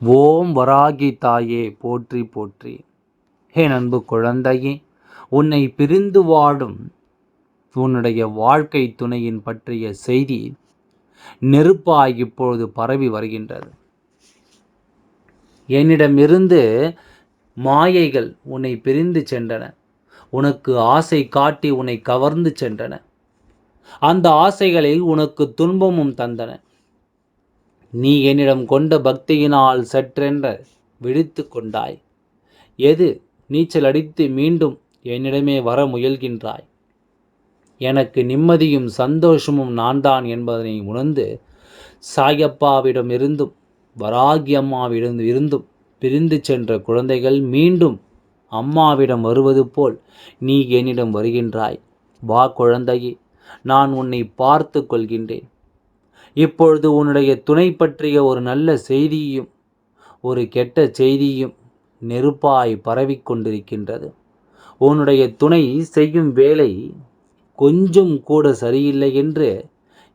ஓம் வராகி தாயே போற்றி போற்றி. என் அன்பு குழந்தையே, உன்னை பிரிந்து வாடும் உன்னுடைய வாழ்க்கை துணையின் பற்றிய செய்தி நெருப்பாய் இப்பொழுது பரவி வருகின்றது. என்னிடமிருந்து மாயைகள் உன்னை பிரிந்து சென்றன. உனக்கு ஆசை காட்டி உன்னை கவர்ந்து சென்றன. அந்த ஆசைகளில் உனக்கு துன்பமும் தந்தன. நீ என்னிடம் கொண்ட பக்தியினால் சற்றென்ற விழித்து கொண்டாய். எது நீச்சல் அடித்து மீண்டும் என்னிடமே வர முயல்கின்றாய். எனக்கு நிம்மதியும் சந்தோஷமும் நான் தான் என்பதனை உணர்ந்து சாயப்பாவிடமிருந்தும் வராகி அம்மாவிடம் பிரிந்து சென்ற குழந்தைகள் மீண்டும் அம்மாவிடம் வருவது போல் நீ என்னிடம் வருகின்றாய். வா குழந்தையே, நான் உன்னை பார்த்து கொள்கின்றேன். இப்பொழுது உன்னுடைய துணை பற்றிய ஒரு நல்ல செய்தியும் ஒரு கெட்ட செய்தியும் நெருப்பாய் பரவிக்கொண்டிருக்கின்றது. உன்னுடைய துணை செய்யும் வேலை கொஞ்சம் கூட சரியில்லை என்று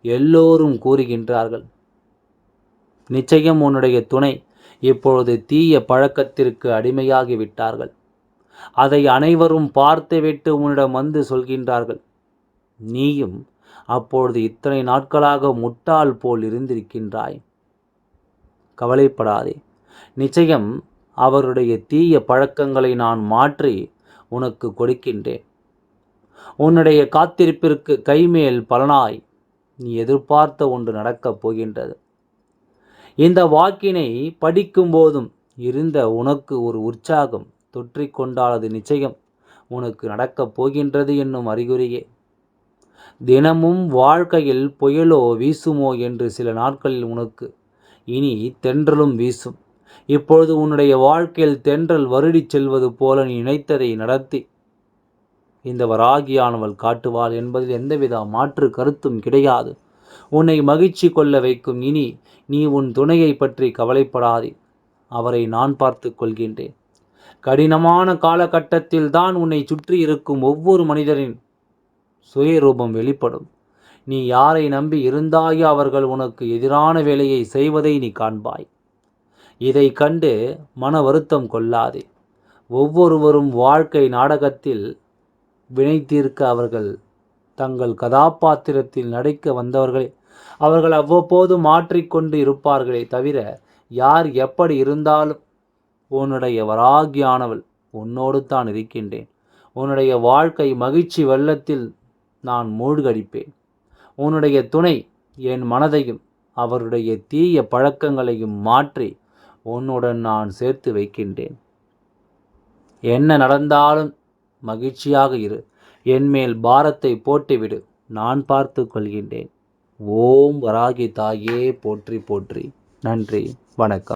எல்லோரும் கூறுகின்றார்கள். நிச்சயம் உன்னுடைய துணை இப்பொழுது தீய பழக்கத்திற்கு அடிமையாகி விட்டார்கள். அதை அனைவரும் பார்த்துவிட்டு உன்னிடம் வந்து சொல்கின்றார்கள். நீயும் அப்பொழுது இத்தனை நாட்களாக முட்டாள் போல் இருந்திருக்கின்றாய். கவலைப்படாதே. நிச்சயம் அவருடைய தீய பழக்கங்களை நான் மாற்றி உனக்கு கொடுக்கின்றேன். உன்னுடைய காத்திருப்பிற்கு கைமேல் பலனாய் நீ எதிர்பார்த்த ஒன்று நடக்கப் போகின்றது. இந்த வாக்கினை படிக்கும் போதும் இருந்த உனக்கு ஒரு உற்சாகம் தொற்றிக்கொண்டால் அது நிச்சயம் உனக்கு நடக்கப் போகின்றது என்னும் அறிகுறியே. தினமும் வாழ்க்கையில் புயலோ வீசுமோ என்று சில நாட்களில் உனக்கு இனி தென்றலும் வீசும். இப்பொழுது உன்னுடைய வாழ்க்கையில் தென்றல் வருடி செல்வது போல நீ நினைத்ததை நடத்தி இந்த வராகியானவள் காட்டுவாள் என்பதில் எந்தவித மாற்று கருத்தும் கிடையாது. உன்னை மகிழ்ச்சி கொள்ள வைக்கும். இனி நீ உன் துணையை பற்றி கவலைப்படாதே. அவரை நான் பார்த்து கொள்கின்றேன். கடினமான காலகட்டத்தில் தான் உன்னை சுற்றி இருக்கும் ஒவ்வொரு மனிதரின் சுயரூபம் வெளிப்படும். நீ யாரை நம்பி இருந்தாயோ அவர்கள் உனக்கு எதிரான வேலையை செய்வதை நீ காண்பாய். இதை கண்டு மன வருத்தம் கொள்ளாதே. ஒவ்வொருவரும் வாழ்க்கை நாடகத்தில் வினை தீர்க்க அவர்கள் தங்கள் கதாபாத்திரத்தில் நடிக்க வந்தவர்களே. அவர்கள் அவ்வப்போது மாற்றிக்கொண்டு இருப்பார்களே தவிர யார் எப்படி இருந்தாலும் உன்னுடைய வராகியானவள் உன்னோடு தான் இருக்கின்றேன். உன்னுடைய வாழ்க்கை மகிழ்ச்சி வெள்ளத்தில் நான் மூழ்கடிப்பேன். உன்னுடைய துணை என் மனதையும் அவருடைய தீய பழக்கங்களையும் மாற்றி உன்னுடன் நான் சேர்த்து வைக்கின்றேன். என்ன நடந்தாலும் மகிழ்ச்சியாக இரு. என்மேல் பாரத்தை போட்டுவிடு. நான் பார்த்து கொள்கின்றேன். ஓம் வராகி தாயே போற்றி போற்றி. நன்றி, வணக்கம்.